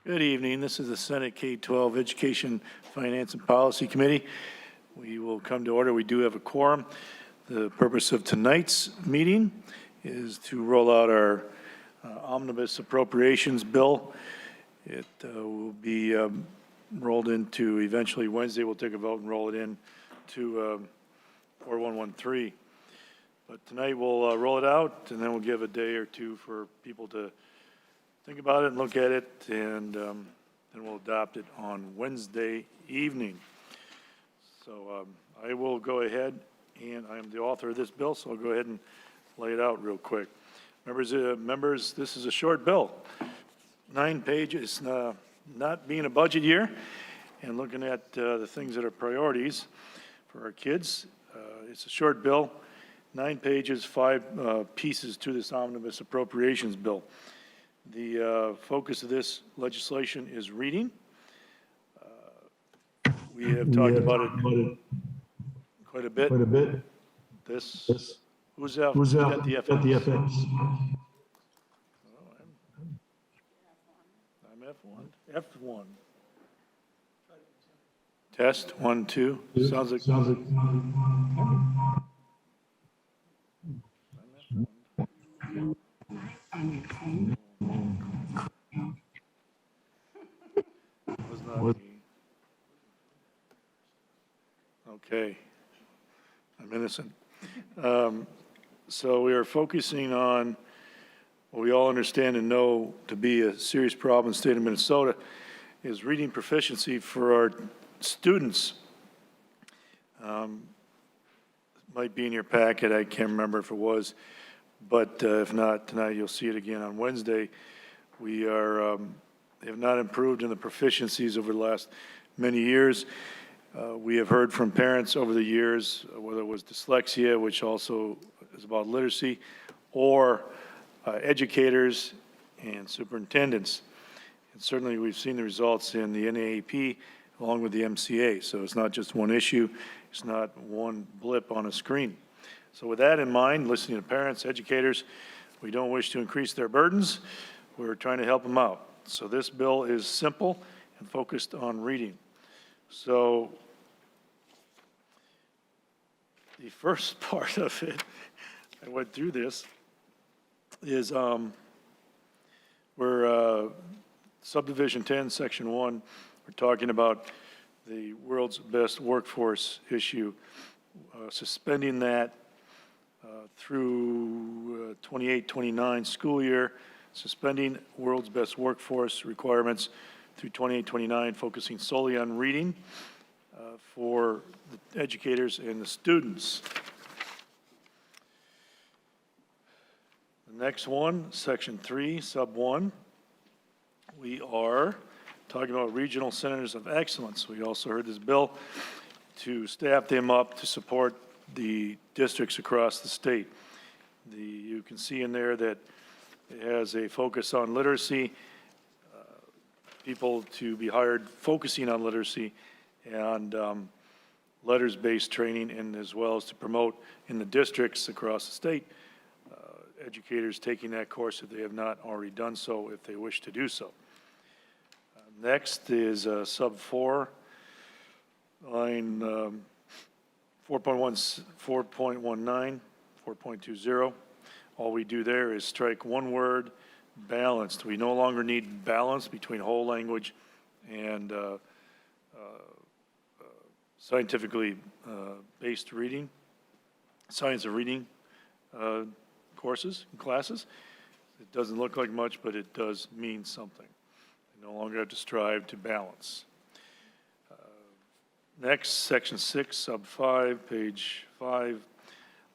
Good evening. This is the Senate K-12 Education, Finance, and Policy Committee. We will come to order. We do have a quorum. The purpose of tonight's meeting is to roll out our Omnibus Appropriations Bill. It will be rolled into eventually Wednesday. We'll take a vote and roll it in to 4113. But tonight we'll roll it out, and then we'll give a day or two for people to think about it and look at it, and then we'll adopt it on Wednesday evening. So I will go ahead, and I am the author of this bill, so I'll go ahead and lay it out real quick. Members, this is a short bill. 9 pages, not being a budget year, and looking at the things that are priorities for our kids. It's a short bill, 9 pages, 5 pieces to this omnibus appropriations bill. The focus of this legislation is reading. We have talked about it quite a bit. This, who's at the FX? I'm F1. F1. Test, 1, 2. Sounds like. Was not me. Okay, I'm innocent. So we are focusing on what we all understand and know to be a serious problem in the state of Minnesota is reading proficiency for our students. Might be in your packet, I can't remember if it was, but if not, tonight you'll see it again on Wednesday. We are have not improved in the proficiencies over the last many years. We have heard from parents over the years, whether it was dyslexia, which also is about literacy, or educators and superintendents. And certainly we've seen the results in the NAAP along with the MCA. So it's not just one issue. It's not one blip on a screen. So with that in mind, listening to parents, educators, we don't wish to increase their burdens. We're trying to help them out. So this bill is simple and focused on reading. So the first part of it, I went through this, is we're subdivision 10, section 1, we're talking about the world's best workforce issue, suspending that through 28-29 school year, suspending world's best workforce requirements through 28-29, focusing solely on reading for the educators and the students. The next one, section 3, sub 1, we are talking about regional centers of excellence. We also heard this bill to staff them up to support the districts across the state. You can see in there that it has a focus on literacy, people to be hired focusing on literacy and letters-based training, and as well as to promote in the districts across the state, educators taking that course if they have not already done so, if they wish to do so. Next is sub 4, line 4.19, 4.20. All we do there is strike one word, balanced. We no longer need balance between whole language and scientifically based reading, science of reading courses and classes. It doesn't look like much, but it does mean something. We no longer have to strive to balance. Next, section 6, sub 5, page 5,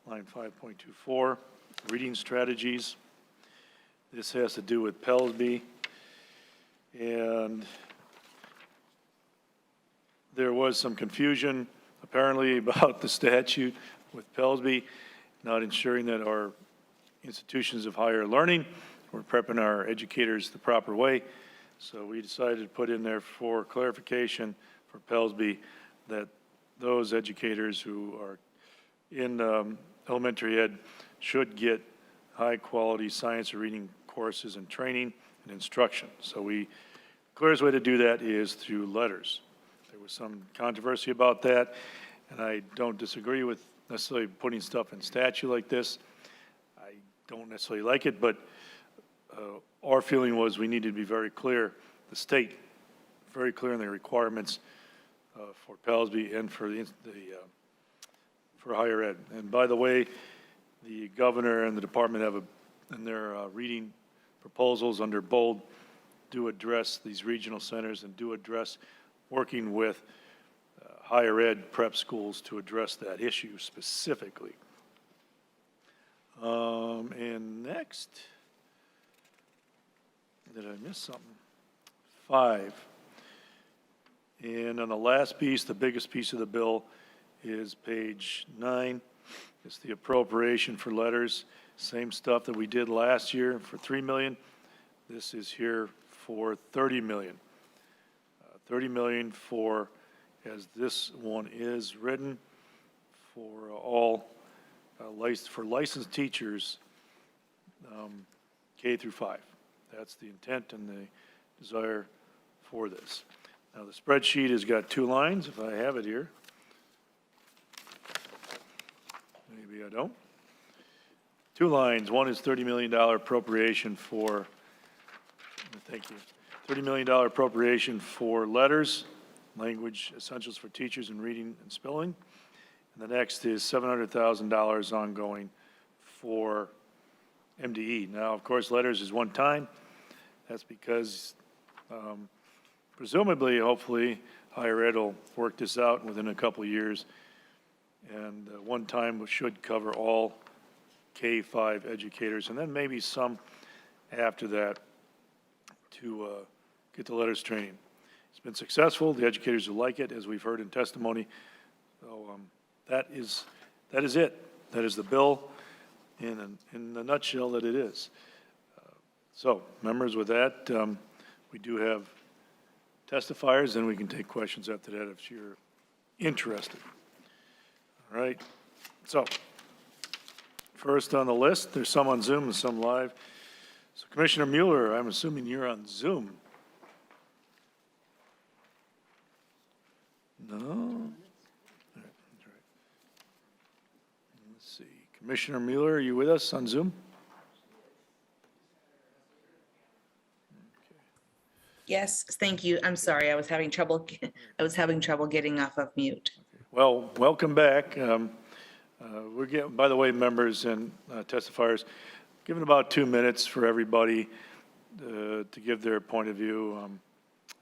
line 5.24, reading strategies. This has to do with Pellsby, and there was some confusion apparently about the statute with Pellsby, not ensuring that our institutions of higher learning were prepping our educators the proper way. So we decided to put in there for clarification for Pellsby that those educators who are in elementary ed should get high quality science or reading courses and training and instruction. So we clearest way to do that is through letters. There was some controversy about that, and I don't disagree with necessarily putting stuff in statute like this. I don't necessarily like it, but our feeling was we needed to be very clear, the state, very clear in the requirements for Pellsby and for for higher ed. And by the way, the governor and the department have in their reading proposals under bold, do address these regional centers and do address working with higher ed prep schools to address that issue specifically. And next, did I miss something? 5. And on the last piece, the biggest piece of the bill is page 9. It's the appropriation for letters. Same stuff that we did last year for $3 million. This is here for $30 million. $30 million for, as this one is written, for all for licensed teachers K through 5. That's the intent and the desire for this. Now the spreadsheet has got 2 lines, if I have it here. Maybe I don't. 2 lines. One is $30 million appropriation for, thank you, $30 million appropriation for letters, language essentials for teachers in reading and spelling. And the next is $700,000 ongoing for MDE. Now, of course, letters is one time. That's because presumably, hopefully, higher ed will work this out within a couple of years. And one time should cover all K-5 educators, and then maybe some after that to get the letters training. It's been successful. The educators who like it, as we've heard in testimony. So that is it. That is the bill in the nutshell that it is. So members, with that, we do have testifiers, and we can take questions after that if you're interested. All right. So first on the list, there's some on Zoom and some live. So Commissioner Mueller, I'm assuming you're on Zoom. No? All right. Let's see. Commissioner Mueller, are you with us on Zoom? Yes, thank you. I'm sorry. I was having trouble getting off of mute. Well, welcome back. We're getting, by the way, members and testifiers, giving about 2 minutes for everybody to give their point of view, and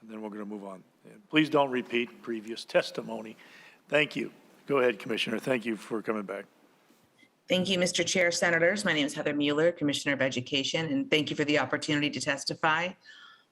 then we're going to move on. And please don't repeat previous testimony. Thank you. Go ahead, Commissioner. Thank you for coming back. Thank you, Mr. Chair, Senators. My name is Heather Mueller, Commissioner of Education, and thank you for the opportunity to testify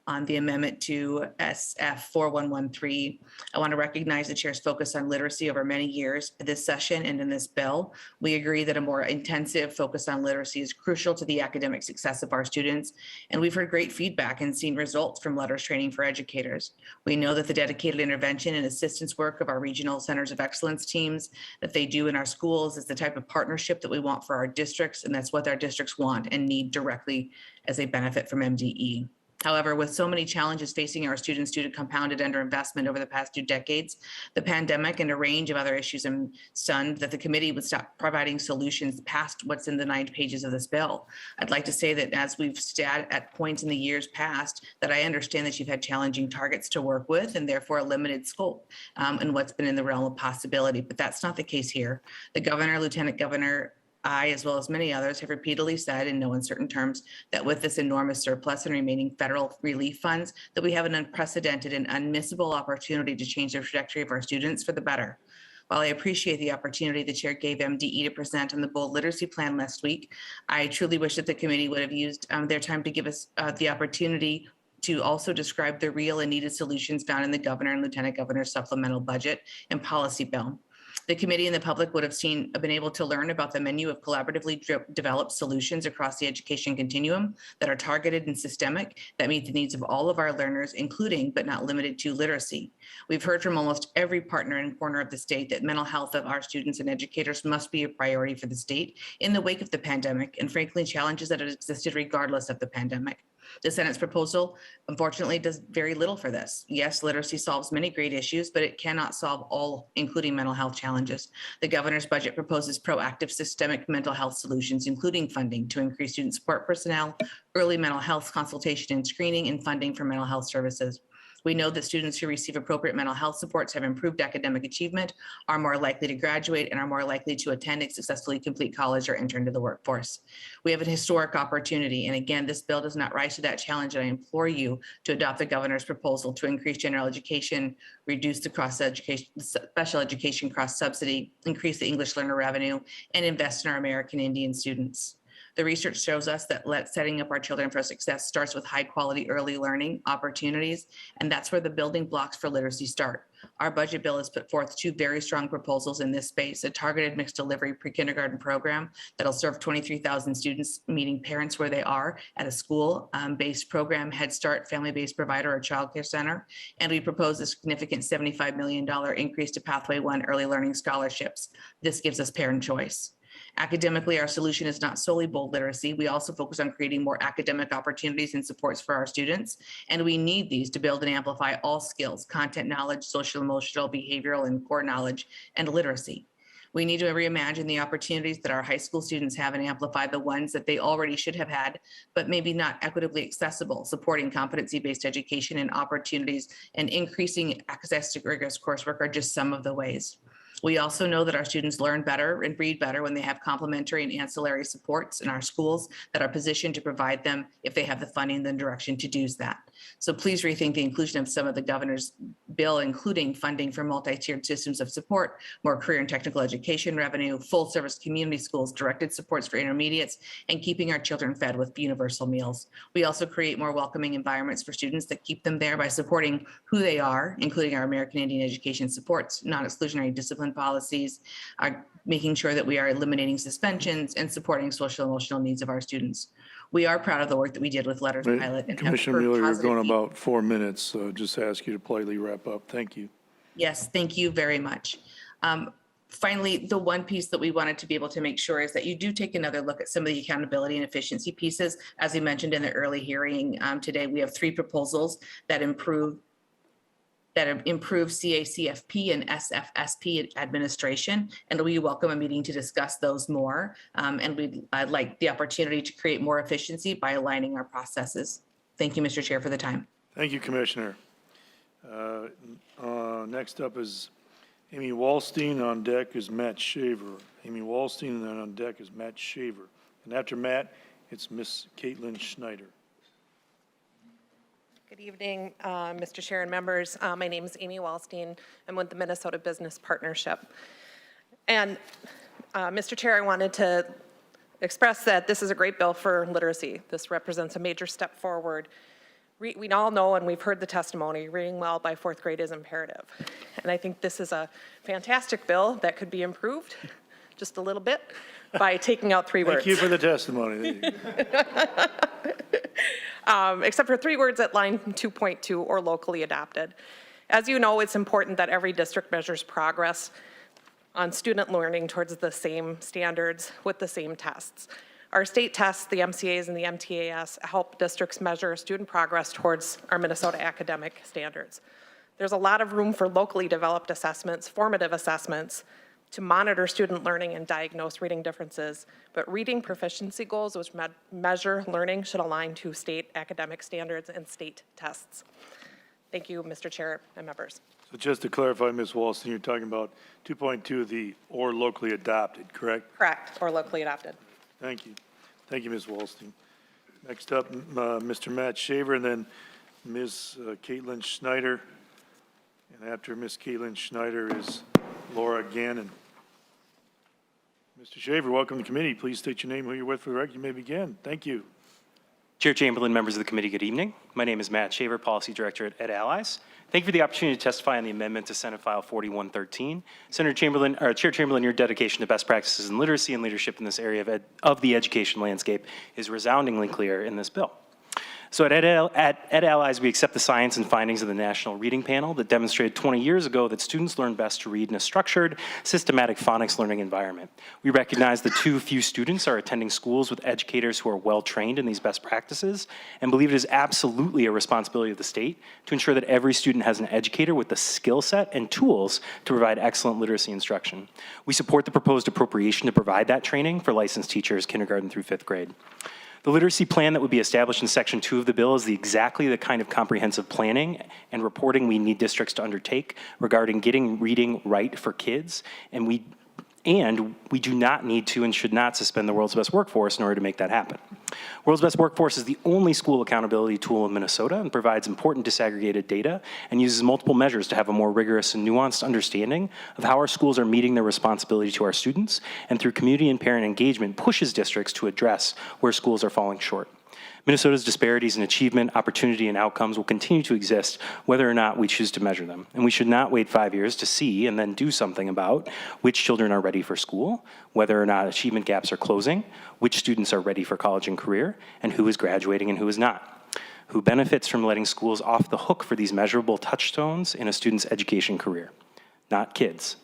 on the amendment to SF 4113. I want to recognize the chair's focus on literacy over many years this session and in this bill. We agree that a more intensive focus on literacy is crucial to the academic success of our students, and we've heard great feedback and seen results from letters training for educators. We know that the dedicated intervention and assistance work of our regional centers of excellence teams that they do in our schools is the type of partnership that we want for our districts, and that's what our districts want and need directly as a benefit from MDE. However, with so many challenges facing our students due to compounded underinvestment over the past 2 decades, the pandemic and a range of other issues, I'm stunned that the committee would stop providing solutions past what's in the 9 pages of this bill. I'd like to say that as we've sat at points in the years past, that I understand that you've had challenging targets to work with and therefore a limited scope and what's been in the realm of possibility, but that's not the case here. The governor, lieutenant governor, I, as well as many others, have repeatedly said in no uncertain terms that with this enormous surplus and remaining federal relief funds, that we have an unprecedented and unmissable opportunity to change the trajectory of our students for the better. While I appreciate the opportunity the chair gave MDE to present on the bold literacy plan last week, I truly wish that the committee would have used their time to give us the opportunity to also describe the real and needed solutions found in the governor and lieutenant governor's supplemental budget and policy bill. The committee and the public would have been able to learn about the menu of collaboratively developed solutions across the education continuum that are targeted and systemic, that meet the needs of all of our learners, including but not limited to literacy. We've heard from almost every partner and corner of the state that mental health of our students and educators must be a priority for the state in the wake of the pandemic, and frankly, challenges that have existed regardless of the pandemic. The Senate's proposal, unfortunately, does very little for this. Yes, literacy solves many great issues, but it cannot solve all, including mental health challenges. The governor's budget proposes proactive systemic mental health solutions, including funding to increase student support personnel, early mental health consultation and screening, and funding for mental health services. We know that students who receive appropriate mental health supports have improved academic achievement, are more likely to graduate, and are more likely to attend and successfully complete college or enter into the workforce. We have an historic opportunity, and again, this bill does not rise to that challenge, and I implore you to adopt the governor's proposal to increase general education, reduce the special education cross subsidy, increase the English learner revenue, and invest in our American Indian students. The research shows us that setting up our children for success starts with high quality early learning opportunities, and that's where the building blocks for literacy start. Our budget bill has put forth two very strong proposals in this space: a targeted mixed delivery pre-kindergarten program that'll serve 23,000 students, meeting parents where they are at a school-based program, Head Start, family-based provider, or childcare center. And we propose a significant $75 million increase to Pathway 1 early learning scholarships. This gives us parent choice. Academically, our solution is not solely bold literacy. We also focus on creating more academic opportunities and supports for our students. And we need these to build and amplify all skills: content knowledge, social, emotional, behavioral, and core knowledge, and literacy. We need to reimagine the opportunities that our high school students have and amplify the ones that they already should have had, but maybe not equitably accessible. Supporting competency-based education and opportunities and increasing access to rigorous coursework are just some of the ways. We also know that our students learn better and read better when they have complementary and ancillary supports in our schools that are positioned to provide them if they have the funding and the direction to do that. So please rethink the inclusion of some of the governor's bill, including funding for multi-tiered systems of support, more career and technical education revenue, full service community schools, directed supports for intermediates, and keeping our children fed with universal meals. We also create more welcoming environments for students that keep them there by supporting who they are, including our American Indian education supports, non-exclusionary discipline policies, are making sure that we are eliminating suspensions and supporting social and emotional needs of our students. We are proud of the work that we did with Letters Pilot. And Commissioner Mueller, you're going about 4 minutes, so just ask you to politely wrap up. Thank you. Yes, thank you very much. Finally, the one piece that we wanted to be able to make sure is that you do take another look at some of the accountability and efficiency pieces. As we mentioned in the early hearing today, we have 3 proposals that improve CACFP and SFSP administration, and we welcome a meeting to discuss those more. And I'd like the opportunity to create more efficiency by aligning our processes. Thank you, Mr. Chair, for the time. Thank you, Commissioner. Next up is Amy Wallstein. On deck is Matt Shaver. Amy Wallstein, and then on deck is Matt Shaver. And after Matt, it's Miss Caitlin Schneider. Good evening, Mr. Chair and members. My name is Amy Wallstein. I'm with the Minnesota Business Partnership. And Mr. Chair, I wanted to express that this is a great bill for literacy. This represents a major step forward. We all know, and we've heard the testimony, reading well by 4th grade is imperative. And I think this is a fantastic bill that could be improved just a little bit by taking out 3 words. Thank you for the testimony. Except for 3 words at line 2.2, or locally adapted. As you know, it's important that every district measures progress on student learning towards the same standards with the same tests. Our state tests, the MCAs and the MTAS, help districts measure student progress towards our Minnesota academic standards. There's a lot of room for locally developed assessments, formative assessments, to monitor student learning and diagnose reading differences, but reading proficiency goals, which measure learning, should align to state academic standards and state tests. Thank you, Mr. Chair and members. So just to clarify, Ms. Wallstein, you're talking about 2.2, the or locally adopted, correct? Correct, or locally adopted. Thank you. Thank you, Ms. Wallstein. Next up, Mr. Matt Shaver, and then Ms. Caitlin Schneider. And after Ms. Caitlin Schneider is Laura Gannon. Mr. Shaver, welcome to the committee. Please state your name, who you're with for the record. You may begin. Thank you. Chair Chamberlain, members of the committee, good evening. My name is Matt Shaver, Policy Director at Allies. Thank you for the opportunity to testify on the amendment to Senate File 4113. Chair Chamberlain, your dedication to best practices in literacy and leadership in this area of the education landscape is resoundingly clear in this bill. So at Ed Allies, we accept the science and findings of the National Reading Panel that demonstrated 20 years ago that students learn best to read in a structured, systematic phonics learning environment. We recognize that too few students are attending schools with educators who are well-trained in these best practices, and believe it is absolutely a responsibility of the state to ensure that every student has an educator with the skill set and tools to provide excellent literacy instruction. We support the proposed appropriation to provide that training for licensed teachers kindergarten through 5th grade. The literacy plan that would be established in Section 2 of the bill is exactly the kind of comprehensive planning and reporting we need districts to undertake regarding getting reading right for kids, and we do not need to and should not suspend the World's Best Workforce in order to make that happen. World's Best Workforce is the only school accountability tool in Minnesota and provides important disaggregated data and uses multiple measures to have a more rigorous and nuanced understanding of how our schools are meeting their responsibility to our students, and through community and parent engagement pushes districts to address where schools are falling short. Minnesota's disparities in achievement, opportunity, and outcomes will continue to exist whether or not we choose to measure them. And we should not wait 5 years to see and then do something about which children are ready for school, whether or not achievement gaps are closing, which students are ready for college and career, and who is graduating and who is not. Who benefits from letting schools off the hook for these measurable touchstones in a student's education career? Not kids.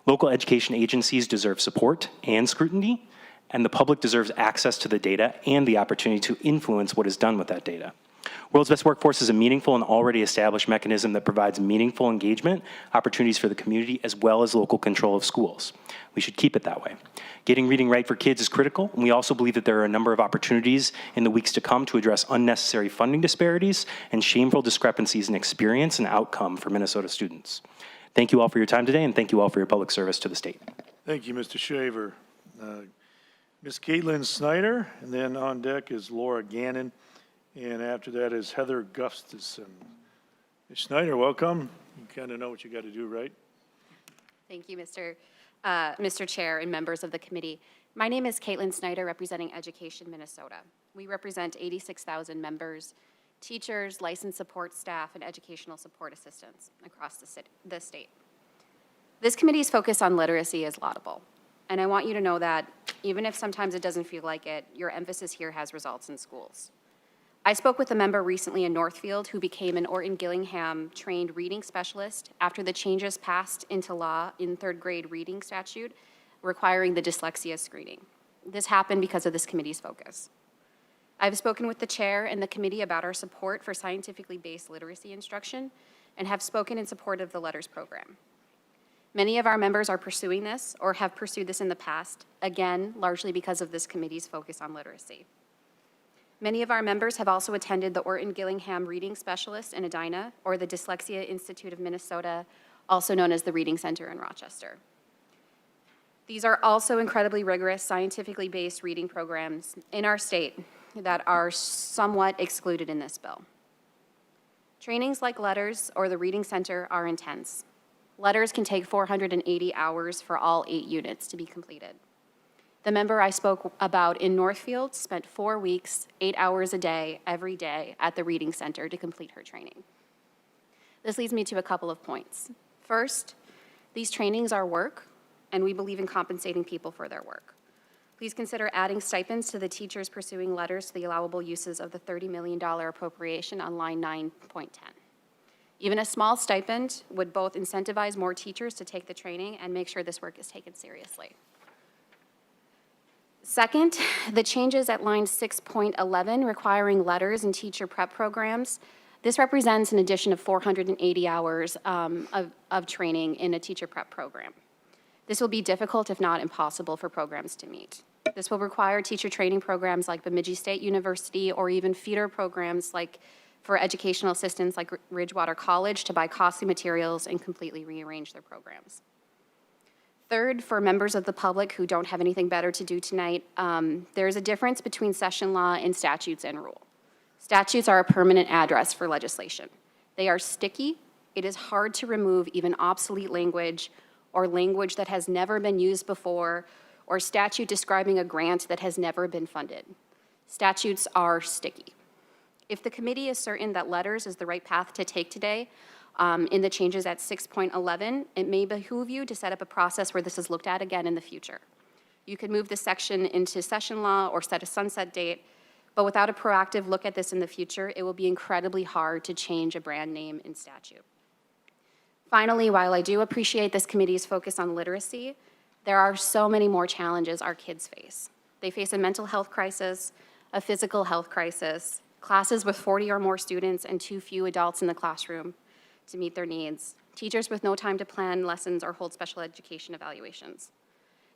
Local education agencies deserve support and scrutiny, and the public deserves access to the data and the opportunity to influence what is done with that data. World's Best Workforce is a meaningful and already established mechanism that provides meaningful engagement, opportunities for the community, as well as local control of schools. We should keep it that way. Getting reading right for kids is critical, and we also believe that there are a number of opportunities in the weeks to come to address unnecessary funding disparities and shameful discrepancies in experience and outcome for Minnesota students. Thank you all for your time today, and thank you all for your public service to the state. Thank you, Mr. Shaver. Ms. Caitlin Snyder, and then on deck is Laura Gannon, and after that is Heather Gustafson. Ms. Snyder, welcome. You kind of know what you got to do, right? Thank you, Mr. Chair and members of the committee. My name is Caitlin Snyder, representing Education Minnesota. We represent 86,000 members, teachers, licensed support staff, and educational support assistants across the state. This committee's focus on literacy is laudable, and I want you to know that even if sometimes it doesn't feel like it, your emphasis here has results in schools. I spoke with a member recently in Northfield who became an Orton-Gillingham trained reading specialist after the changes passed into law in 3rd grade reading statute requiring the dyslexia screening. This happened because of this committee's focus. I've spoken with the chair and the committee about our support for scientifically based literacy instruction and have spoken in support of the LETTERS program. Many of our members are pursuing this or have pursued this in the past, again, largely because of this committee's focus on literacy. Many of our members have also attended the Orton-Gillingham Reading Specialist in Edina or the Dyslexia Institute of Minnesota, also known as the Reading Center in Rochester. These are also incredibly rigorous, scientifically based reading programs in our state that are somewhat excluded in this bill. Trainings like LETTERS or the Reading Center are intense. LETTERS can take 480 hours for all 8 units to be completed. The member I spoke about in Northfield spent 4 weeks, 8 hours a day, every day at the Reading Center to complete her training. This leads me to a couple of points. First, these trainings are work, and we believe in compensating people for their work. Please consider adding stipends to the teachers pursuing LETTERS to the allowable uses of the $30 million appropriation on line 9.10. Even a small stipend would both incentivize more teachers to take the training and make sure this work is taken seriously. Second, the changes at line 6.11 requiring LETTERS and teacher prep programs. This represents an addition of 480 hours of training in a teacher prep program. This will be difficult, if not impossible, for programs to meet. This will require teacher training programs like Bemidji State University or even feeder programs like for educational assistants like Ridgewater College to buy costly materials and completely rearrange their programs. Third, for members of the public who don't have anything better to do tonight, there's a difference between session law and statutes and rule. Statutes are a permanent address for legislation. They are sticky. It is hard to remove even obsolete language or language that has never been used before or statute describing a grant that has never been funded. Statutes are sticky. If the committee is certain that LETTERS is the right path to take today, in the changes at 6.11, it may behoove you to set up a process where this is looked at again in the future. You could move this section into session law or set a sunset date, But without a proactive look at this in the future, it will be incredibly hard to change a brand name in statute. Finally, while I do appreciate this committee's focus on literacy, there are so many more challenges our kids face. They face a mental health crisis, a physical health crisis, classes with 40 or more students and too few adults in the classroom to meet their needs, teachers with no time to plan lessons or hold special education evaluations.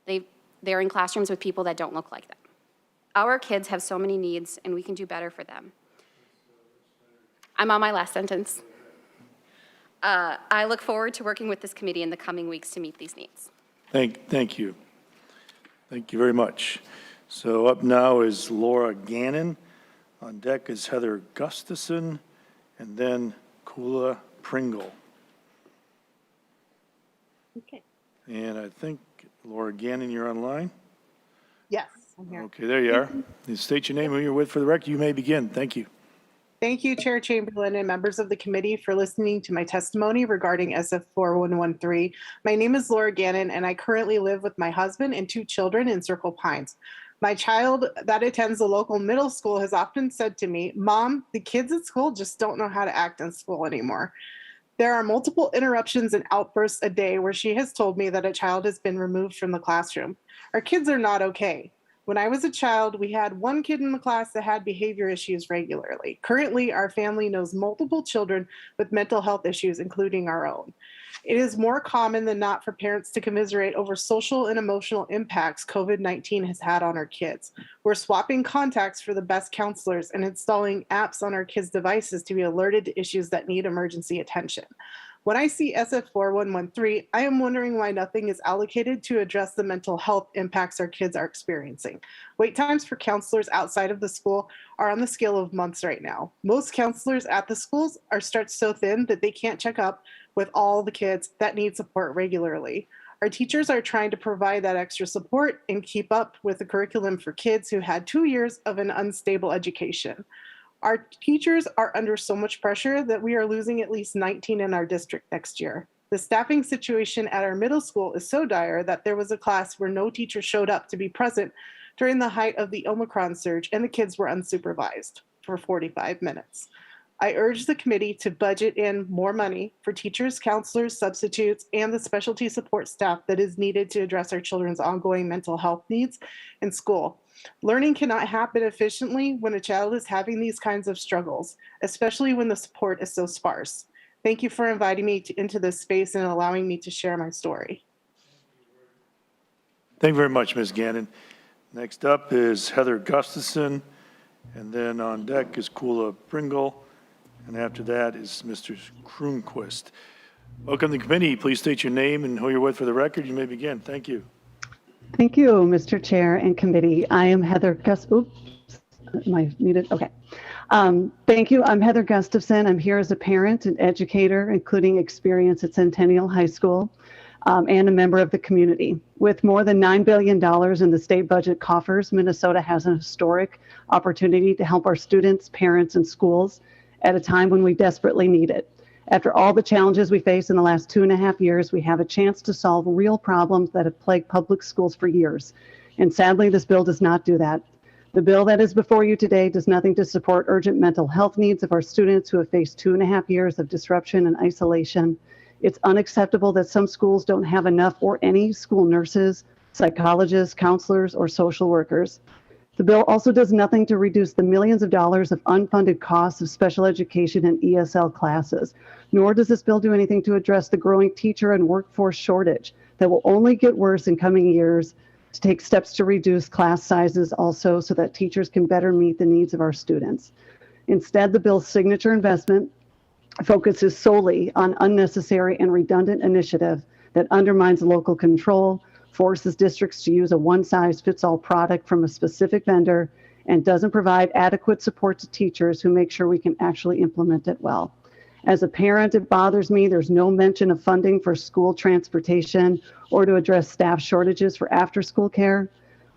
They're in classrooms with people that don't look like them. Our kids have so many needs, and we can do better for them. I'm on my last sentence. I look forward to working with this committee in the coming weeks to meet these needs. Thank you. Thank you very much. So up now is Laura Gannon. On deck is Heather Gustafson, and then Kula Pringle. Okay. And I think, Laura Gannon, you're online? Yes, I'm here. Okay, there you are. You state your name, who you're with for the record. You may begin. Thank you. Thank you, Chair Chamberlain and members of the committee for listening to my testimony regarding SF 4113. My name is Laura Gannon, and I currently live with my husband and 2 children in Circle Pines. My child that attends the local middle school has often said to me, "Mom, the kids at school just don't know how to act in school anymore." There are multiple interruptions and outbursts a day where she has told me that a child has been removed from the classroom. Our kids are not okay. When I was a child, we had 1 kid in the class that had behavior issues regularly. Currently, our family knows multiple children with mental health issues, including our own. It is more common than not for parents to commiserate over social and emotional impacts COVID-19 has had on our kids. We're swapping contacts for the best counselors and installing apps on our kids' devices to be alerted to issues that need emergency attention. When I see SF 4113, I am wondering why nothing is allocated to address the mental health impacts our kids are experiencing. Wait times for counselors outside of the school are on the scale of months right now. Most counselors at the schools are stretched so thin that they can't check up with all the kids that need support regularly. Our teachers are trying to provide that extra support and keep up with the curriculum for kids who had 2 years of an unstable education. Our teachers are under so much pressure that we are losing at least 19 in our district next year. The staffing situation at our middle school is so dire that there was a class where no teacher showed up to be present during the height of the Omicron surge, and the kids were unsupervised for 45 minutes. I urge the committee to budget in more money for teachers, counselors, substitutes, and the specialty support staff that is needed to address our children's ongoing mental health needs in school. Learning cannot happen efficiently when a child is having these kinds of struggles, especially when the support is so sparse. Thank you for inviting me into this space and allowing me to share my story. Thank you very much, Ms. Gannon. Next up is Heather Gustafson, and then on deck is Kula Pringle, and after that is Mr. Cronquist. Welcome to the committee. Please state your name and who you're with for the record. You may begin. Thank you. Thank you, Mr. Chair and committee. I am Heather Oops, am I muted? Okay. Thank you. I'm Heather Gustafson. I'm here as a parent and educator, including experience at Centennial High School, and a member of the community. With more than $9 billion in the state budget coffers, Minnesota has an historic opportunity to help our students, parents, and schools at a time when we desperately need it. After all the challenges we face in the last 2.5 years, we have a chance to solve real problems that have plagued public schools for years. And sadly, this bill does not do that. The bill that is before you today does nothing to support urgent mental health needs of our students who have faced 2.5 years of disruption and isolation. It's unacceptable that some schools don't have enough or any school nurses, psychologists, counselors, or social workers. The bill also does nothing to reduce the millions of dollars of unfunded costs of special education and ESL classes, nor does this bill do anything to address the growing teacher and workforce shortage that will only get worse in coming years, to take steps to reduce class sizes also so that teachers can better meet the needs of our students. Instead, the bill's signature investment focuses solely on unnecessary and redundant initiative that undermines local control, forces districts to use a one-size-fits-all product from a specific vendor, and doesn't provide adequate support to teachers who make sure we can actually implement it well. As a parent, it bothers me there's no mention of funding for school transportation or to address staff shortages for after-school care.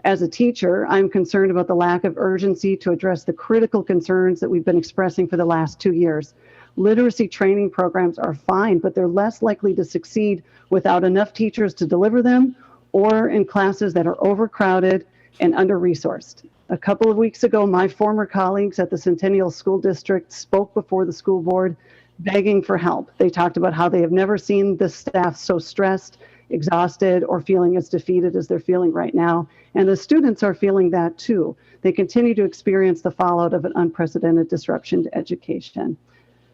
As a teacher, I'm concerned about the lack of urgency to address the critical concerns that we've been expressing for the last 2 years. Literacy training programs are fine, but they're less likely to succeed without enough teachers to deliver them or in classes that are overcrowded and under-resourced. A couple of weeks ago, my former colleagues at the Centennial School District spoke before the school board begging for help. They talked about how they have never seen the staff so stressed, exhausted, or feeling as defeated as they're feeling right now. And the students are feeling that too. They continue to experience the fallout of an unprecedented disruption to education.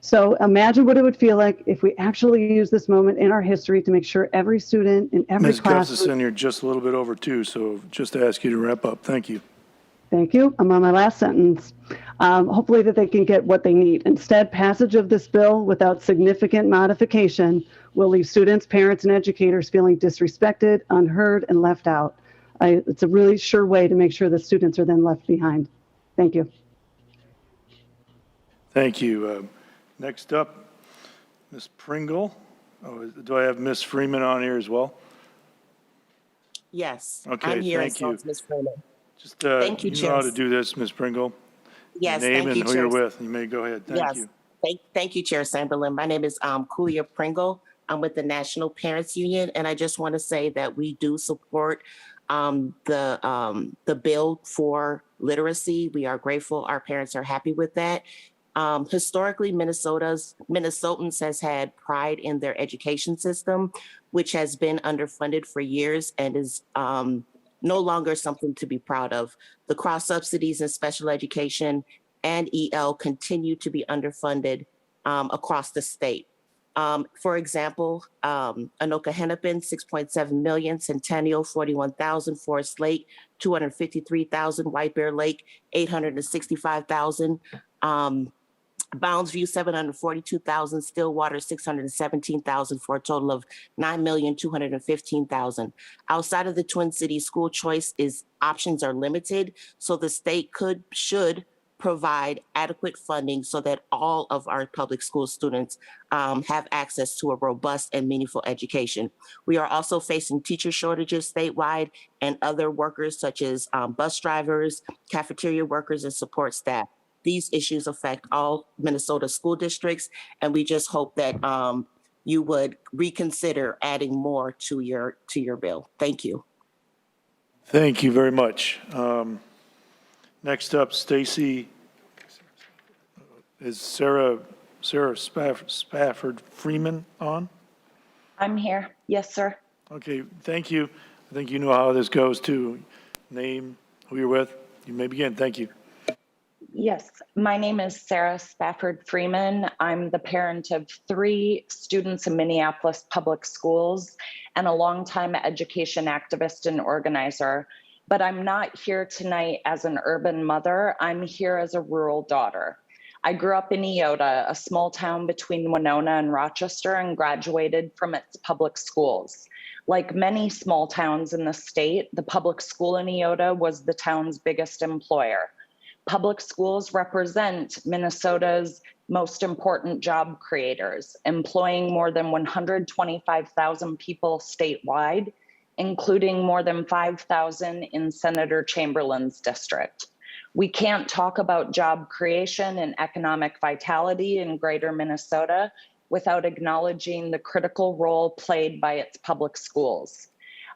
So imagine what it would feel like if we actually use this moment in our history to make sure every student in every Ms. classroom. Gustafson, you're just a little bit over two, so just ask you to wrap up. Thank you. Thank you. I'm on my last sentence. Hopefully that they can get what they need. Instead, passage of this bill without significant modification will leave students, parents, and educators feeling disrespected, unheard, and left out. It's a really sure way to make sure that students are then left behind. Thank you. Thank you. Next up, Ms. Pringle. Oh, do I have Ms. Freeman on here as well? Yes, Okay, I'm here thank as well you. as Ms. Freeman. Just, Thank you, you know how to Chair. do this, Ms. Pringle. Yes, Your name thank you, and who you're Chair. with. You may go ahead. Thank Yes. you. Thank you, Chair Chamberlain. My name is Kuya Pringle. I'm with the National Parents Union, and I just want to say that we do support the bill for literacy. We are grateful. Our parents are happy with that. Historically, Minnesotans has had pride in their education system, which has been underfunded for years and is no longer something to be proud of. The cross subsidies in special education and EL continue to be underfunded across the state. For example, Anoka Hennepin, 6.7 million, Centennial, 41,000, Forest Lake, 253,000, White Bear Lake, 865,000. Bounds View, 742,000, Stillwater, 617,000 for a total of 9,215,000. Outside of the Twin Cities, school choice options are limited, so the state should provide adequate funding so that all of our public school students have access to a robust and meaningful education. We are also facing teacher shortages statewide and other workers such as bus drivers, cafeteria workers, and support staff. These issues affect all Minnesota school districts, and we just hope that you would reconsider adding more to your bill. Thank you. Thank you very much. Next up, Stacy, is Sarah Spafford Freeman on? I'm here. Yes, sir. Okay, thank you. I think you know how this goes too. Name, who you're with. You may begin. Thank you. Yes, my name is Sarah Spafford Freeman. I'm the parent of 3 students in Minneapolis public schools and a longtime education activist and organizer. But I'm not here tonight as an urban mother. I'm here as a rural daughter. I grew up in Eota, a small town between Winona and Rochester, and graduated from its public schools. Like many small towns in the state, the public school in Eota was the town's biggest employer. Public schools represent Minnesota's most important job creators, employing more than 125,000 people statewide, including more than 5,000 in Senator Chamberlain's district. We can't talk about job creation and economic vitality in greater Minnesota without acknowledging the critical role played by its public schools.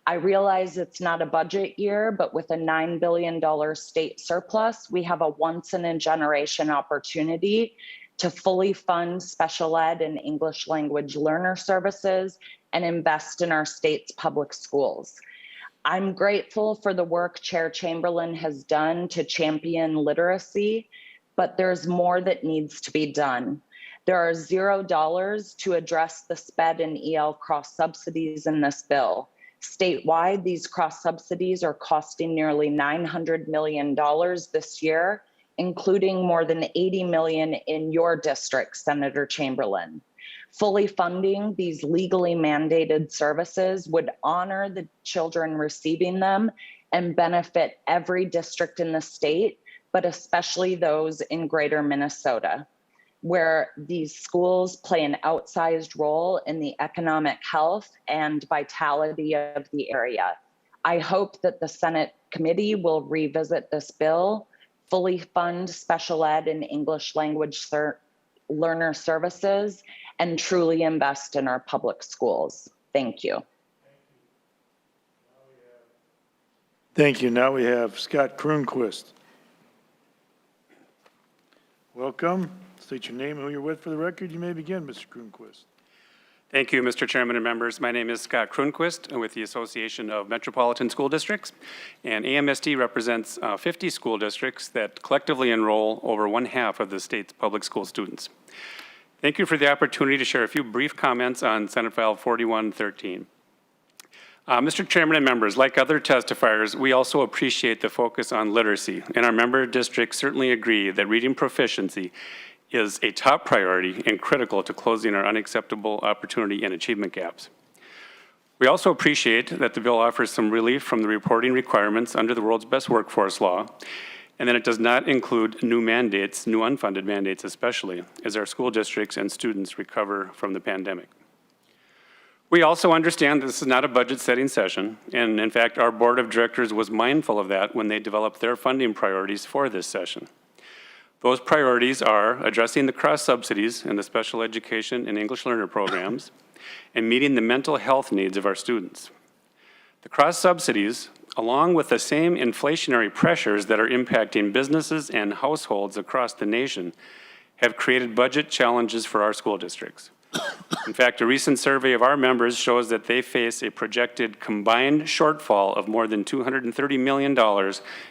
I realize it's not a budget year, but with a $9 billion state surplus, we have a once-in-a-generation opportunity to fully fund special ed and English language learner services and invest in our state's public schools. I'm grateful for the work Chair Chamberlain has done to champion literacy, but there's more that needs to be done. There are $0 to address the SPED and EL cross subsidies in this bill. Statewide, these cross subsidies are costing nearly $900 million this year, including more than $80 million in your district, Senator Chamberlain. Fully funding these legally mandated services would honor the children receiving them and benefit every district in the state, but especially those in greater Minnesota, where these schools play an outsized role in the economic health and vitality of the area. I hope that the Senate committee will revisit this bill, fully fund special ed and English language learner services, and truly invest in our public schools. Thank you. Thank you. Now we have Scott Cronquist. Welcome. State your name and who you're with for the record. You may begin, Mr. Cronquist. Thank you, Mr. Chairman and members. My name is Scott Cronquist with the Association of Metropolitan School Districts, and AMSD represents 50 school districts that collectively enroll over 1/2 of the state's public school students. Thank you for the opportunity to share a few brief comments on Senate File 4113. Mr. Chairman and members, like other testifiers, we also appreciate the focus on literacy, and our member districts certainly agree that reading proficiency is a top priority and critical to closing our unacceptable opportunity and achievement gaps. We also appreciate that the bill offers some relief from the reporting requirements under the World's Best Workforce Law, and that it does not include new mandates, new unfunded mandates especially, as our school districts and students recover from the pandemic. We also understand this is not a budget-setting session, and in fact, our board of directors was mindful of that when they developed their funding priorities for this session. Those priorities are addressing the cross-subsidies in the special education and English learner programs and meeting the mental health needs of our students. The cross-subsidies, along with the same inflationary pressures that are impacting businesses and households across the nation, have created budget challenges for our school districts. In fact, a recent survey of our members shows that they face a projected combined shortfall of more than $230 million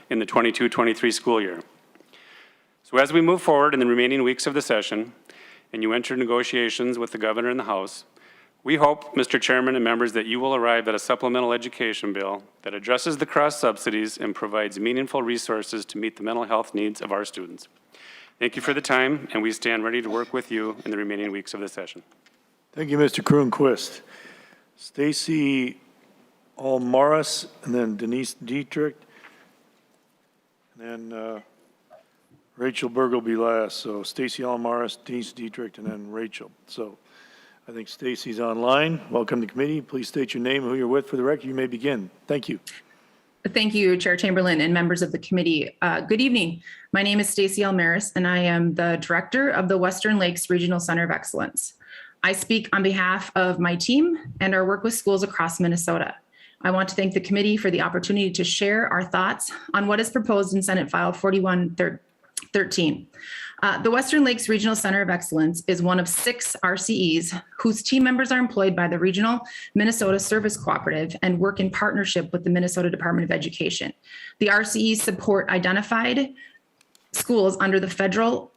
in the 22-23 school year. So as we move forward in the remaining weeks of the session, and you enter negotiations with the governor and the House, we hope, Mr. Chairman and members, that you will arrive at a supplemental education bill that addresses the cross-subsidies and provides meaningful resources to meet the mental health needs of our students. Thank you for the time, and we stand ready to work with you in the remaining weeks of the session. Thank you, Mr. Cronquist. Stacy Almaris, and then Denise Dietrich, and then Rachel Berger will be last. So Stacy Almaris, Denise Dietrich, and then Rachel. So I think Stacy's online. Welcome to committee. Please state your name and who you're with for the record. You may begin. Thank you. Thank you, Chair Chamberlain and members of the committee. Good evening. My name is Stacy Almaris, and I am the director of the Western Lakes Regional Center of Excellence. I speak on behalf of my team and our work with schools across Minnesota. I want to thank the committee for the opportunity to share our thoughts on what is proposed in Senate File 4113. The Western Lakes Regional Center of Excellence is one of 6 RCEs whose team members are employed by the Regional Minnesota Service Cooperative and work in partnership with the Minnesota Department of Education. The RCEs support identified schools under the federal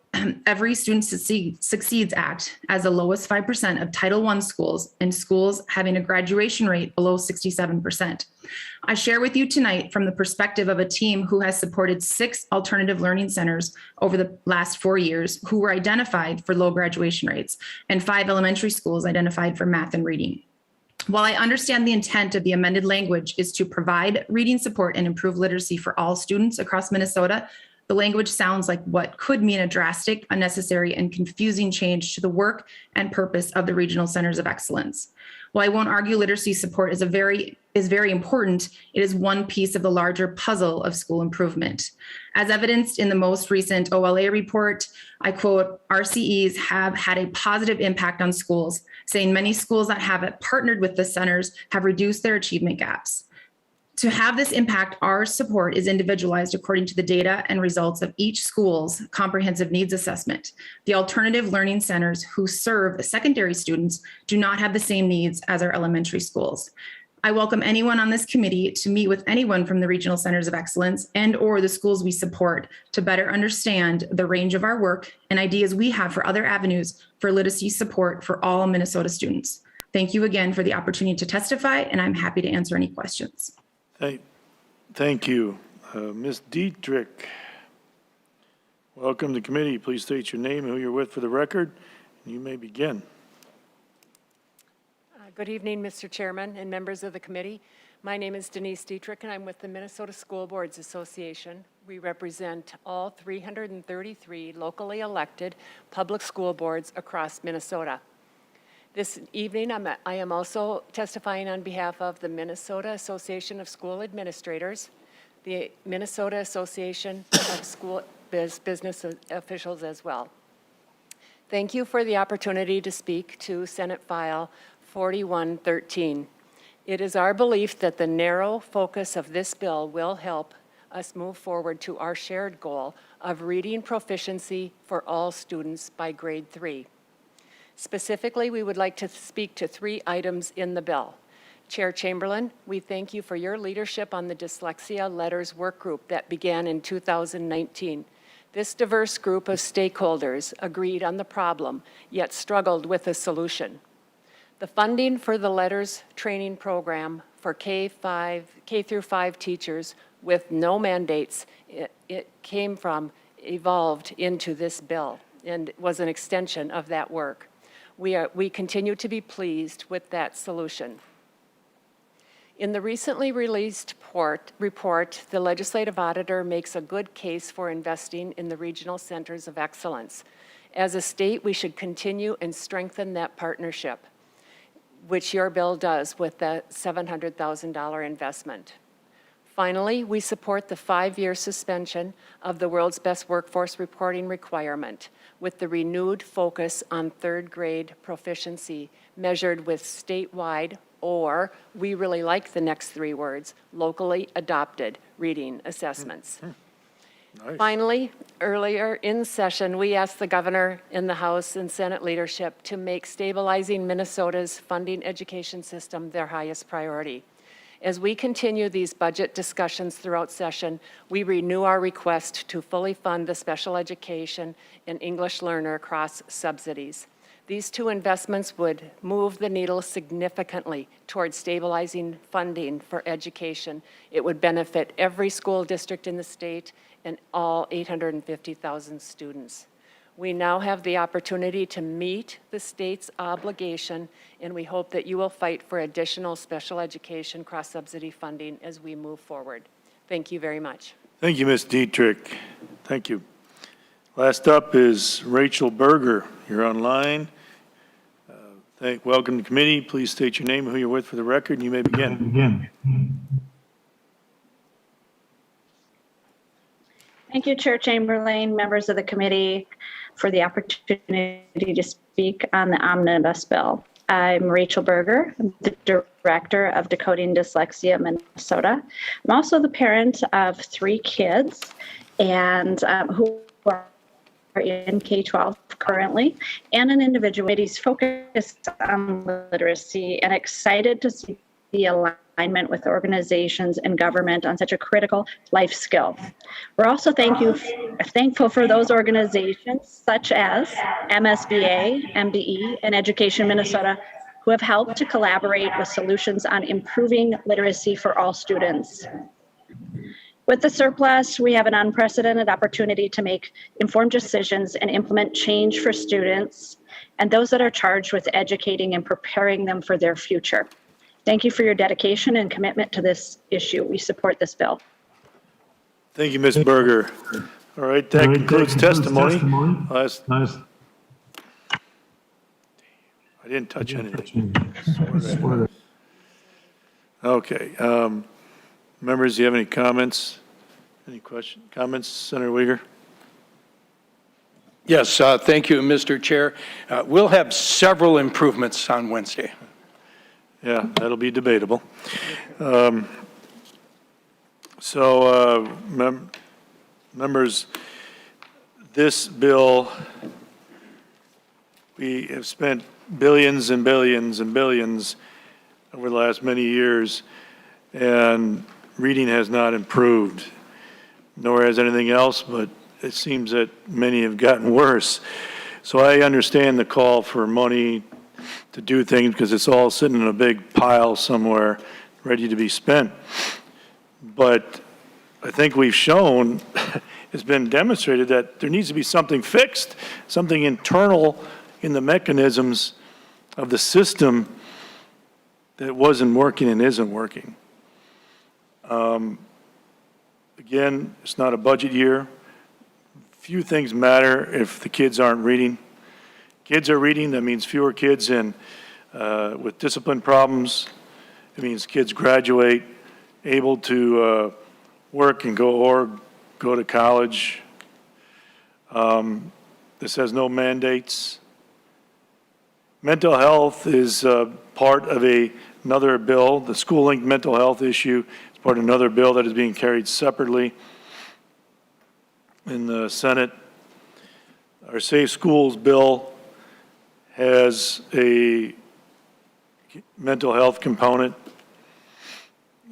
Every Student Succeeds Act as the lowest 5% of Title I schools and schools having a graduation rate below 67%. I share with you tonight from the perspective of a team who has supported 6 alternative learning centers over the last 4 years who were identified for low graduation rates and 5 elementary schools identified for math and reading. While I understand the intent of the amended language is to provide reading support and improve literacy for all students across Minnesota, the language sounds like what could mean a drastic, unnecessary, and confusing change to the work and purpose of the Regional Centers of Excellence. While I won't argue literacy support is very important, it is one piece of the larger puzzle of school improvement. As evidenced in the most recent OLA report, I quote, RCEs have had a positive impact on schools, saying many schools that have partnered with the centers have reduced their achievement gaps. To have this impact, our support is individualized according to the data and results of each school's comprehensive needs assessment. The alternative learning centers who serve secondary students do not have the same needs as our elementary schools. I welcome anyone on this committee to meet with anyone from the Regional Centers of Excellence and/or the schools we support to better understand the range of our work and ideas we have for other avenues for literacy support for all Minnesota students. Thank you again for the opportunity to testify, and I'm happy to answer any questions. Thank you. Ms. Dietrich, welcome to committee. Please state your name and who you're with for the record. You may begin. Good evening, Mr. Chairman and members of the committee. My name is Denise Dietrich, and I'm with the Minnesota School Boards Association. We represent all 333 locally elected public school boards across Minnesota. This evening, I am also testifying on behalf of the Minnesota Association of School Administrators, the Minnesota Association of School Business Officials as well. Thank you for the opportunity to speak to Senate File 4113. It is our belief that the narrow focus of this bill will help us move forward to our shared goal of reading proficiency for all students by grade 3. Specifically, we would like to speak to 3 items in the bill. Chair Chamberlain, we thank you for your leadership on the Dyslexia Letters Work Group that began in 2019. This diverse group of stakeholders agreed on the problem, yet struggled with a solution. The funding for the Letters Training Program for K through 5 teachers with no mandates, it evolved into this bill and was an extension of that work. We continue to be pleased with that solution. In the recently released report, the legislative auditor makes a good case for investing in the regional centers of excellence. As a state, we should continue and strengthen that partnership, which your bill does with the $700,000 investment. Finally, we support the 5-year suspension of the World's Best Workforce Reporting requirement with the renewed focus on 3rd grade proficiency measured with statewide, or we really like the next 3 words, locally adopted reading assessments. Nice. Finally, earlier in session, we asked the governor and the House and Senate leadership to make stabilizing Minnesota's funding education system their highest priority. As we continue these budget discussions throughout session, we renew our request to fully fund the special education and English learner cross subsidies. These 2 investments would move the needle significantly towards stabilizing funding for education. It would benefit every school district in the state and all 850,000 students. We now have the opportunity to meet the state's obligation, and we hope that you will fight for additional special education cross-subsidy funding as we move forward. Thank you very much. Thank you, Ms. Dietrich. Thank you. Last up is Rachel Berger. You're online. Welcome to committee. Please state your name and who you're with for the record, and you may begin. Thank you, Chair Chamberlain, members of the committee, for the opportunity to speak on the Omnibus bill. I'm Rachel Berger, the Director of Decoding Dyslexia Minnesota. I'm also the parent of 3 kids and who are in K-12 currently, and an individual who's focused on literacy and excited to see the alignment with organizations and government on such a critical life skill. We're also thankful for those organizations such as MSBA, MBE, and Education Minnesota who have helped to collaborate with solutions on improving literacy for all students. With the surplus, we have an unprecedented opportunity to make informed decisions and implement change for students and those that are charged with educating and preparing them for their future. Thank you for your dedication and commitment to this issue. We support this bill. Thank you, Ms. Berger. All right, that concludes testimony. I didn't touch anything. Okay. Members, do you have any comments? Any comments, Senator Uyghur? Yes, thank you, Mr. Chair. We'll have several improvements on Wednesday. Yeah, that'll be debatable. Members, this bill, we have spent billions and billions and billions over the last many years, and reading has not improved, nor has anything else, but it seems that many have gotten worse. So I understand the call for money to do things because it's all sitting in a big pile somewhere ready to be spent. But I think we've shown, it's been demonstrated that there needs to be something fixed, something internal in the mechanisms of the system that wasn't working and isn't working. Again, it's not a budget year. Few things matter if the kids aren't reading. Kids are reading, that means fewer kids with discipline problems. It means kids graduate able to work and go to college. This has no mandates. Mental health is part of another bill, the school-linked mental health issue. It's support another bill that is being carried separately in the Senate. Our Safe Schools bill has a mental health component.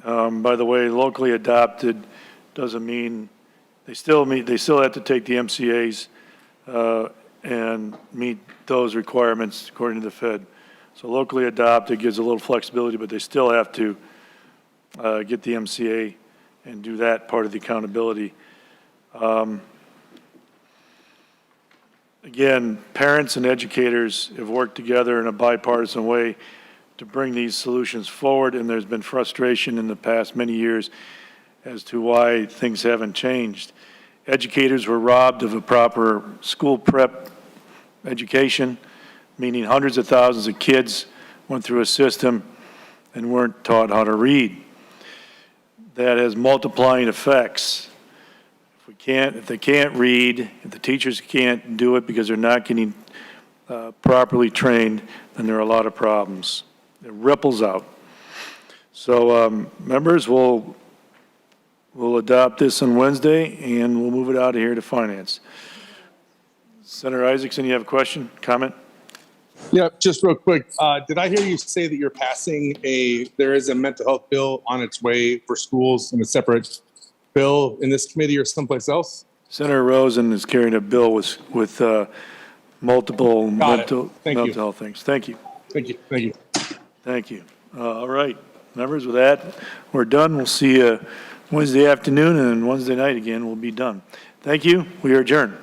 By the way, locally adopted doesn't mean, they still have to take the MCAs and meet those requirements according to the Fed. So locally adopted gives a little flexibility, but they still have to get the MCA and do that part of the accountability. Again, parents and educators have worked together in a bipartisan way to bring these solutions forward, and there's been frustration in the past many years as to why things haven't changed. Educators were robbed of a proper school prep education, meaning hundreds of thousands of kids went through a system and weren't taught how to read. That has multiplying effects. If they can't read, if the teachers can't do it because they're not getting properly trained, then there are a lot of problems. It ripples out. So members, we'll adopt this on Wednesday, and we'll move it out of here to finance. Senator Isaacson, you have a question, comment? Yeah, just real quick. Did I hear you say that you're passing there is a mental health bill on its way for schools in a separate bill in this committee or someplace else? Senator Rosen is carrying a bill with multiple mental health things. Thank you. Thank you. Thank you. Thank you. All right, members, with that, we're done. We'll see you Wednesday afternoon, and Wednesday night again, we'll be done. Thank you. We are adjourned.